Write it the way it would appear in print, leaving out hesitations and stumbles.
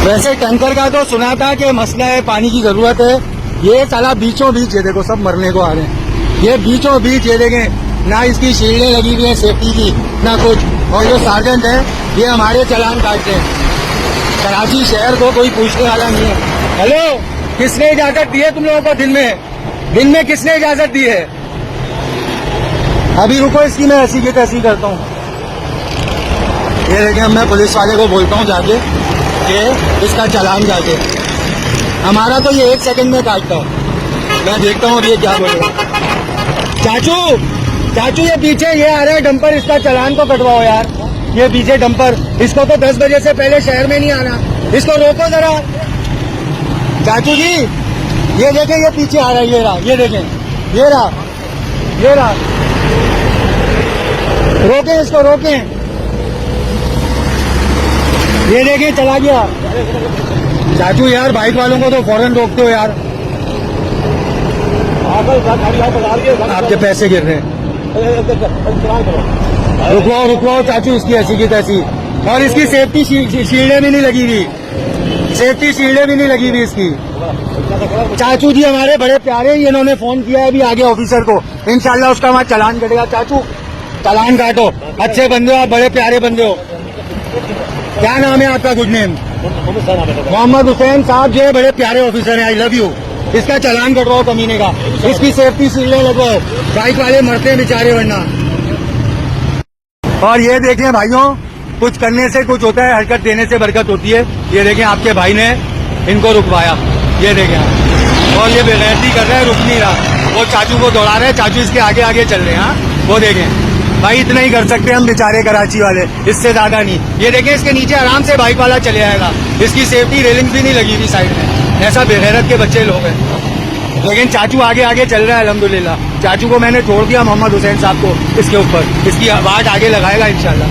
वैसे टैंकर का तो सुना था कि मसला है, पानी की जरूरत है। ये साला बीचों बीच, ये देखो सब मरने को आ रहे हैं। ये बीचों बीच, ये देखें, ना इसकी शील्डें लगी हुई है सेफ्टी की, ना कुछ। और जो सार्जेंट है ये हमारे चालान काटते हैं। कराची शहर को कोई पूछने वाला नहीं है। हेलो, किसने इजाजत दी है तुम लोगों को? दिन में किसने इजाजत दी है? अभी रुको, इसकी मैं ऐसी की तैसी करता हूँ। ये देखें, मैं पुलिस वाले को बोलता हूँ जाके कि इसका चालान काटे। हमारा तो ये 1 सेकंड में काटता है। मैं देखता हूँ अब ये क्या बोलेगा। चाचू ये पीछे ये आ रहा है डंपर, इसका चालान तो कटवाओ यार। ये पीछे डंपर, इसको तो 10 बजे से पहले शहर में नहीं आना। इसको रोको जरा। चाचू जी ये देखें, ये पीछे आ रहा है, ये रहा, ये देखें, ये रहा। रोकें इसको, रोकें। ये देखें, चला गया। चाचू यार, बाइक वालों को तो फौरन रोकते हो यार। आपके पैसे गिर रहे हैं। रुकवाओ चाचू, इसकी ऐसी की तैसी। और इसकी सेफ्टी शील्डें भी नहीं लगी हुई, इसकी। चाचू जी हमारे बड़े प्यारे, इन्होंने फोन किया है अभी आगे ऑफिसर को, इंशाल्लाह उसका वहाँ चालान कटेगा। चाचू चालान काटो, अच्छे बंदे हो आप, बड़े प्यारे बंदे हो। क्या नाम है आपका? Good name? मोहम्मद हुसैन साहब जो है बड़े प्यारे ऑफिसर हैं, आई लव यू। इसका चालान कटवाओ कमीने का, इसकी सेफ्टी शील्डें लगवाओ, बाइक वाले मरते हैं बेचारे वरना। और ये देखें भाइयों, कुछ करने से कुछ होता है, हरकत देने से बरकत होती है। ये देखें, आपके भाई ने इनको रुकवाया, ये देखें आप। और ये बेगैरती कर रहा है, रुक नहीं रहा। वो चाचू को दौड़ा रहे हैं, चाचू इसके आगे आगे चल रहे हैं। हाँ वो देखें भाई, इतना ही कर सकते हैं हम बेचारे कराची वाले, इससे ज्यादा नहीं। ये देखें, इसके नीचे आराम से बाइक वाला चले आएगा, इसकी सेफ्टी रेलिंग भी नहीं लगी हुई साइड में। ऐसा बेगैरत के बच्चे लोग हैं। लेकिन चाचू आगे आगे चल रहा है अल्हम्दुलिल्लाह। चाचू को मैंने छोड़ दिया, मोहम्मद हुसैन साहब को इसके ऊपर, इसकी बात आगे लगाएगा इंशाल्लाह।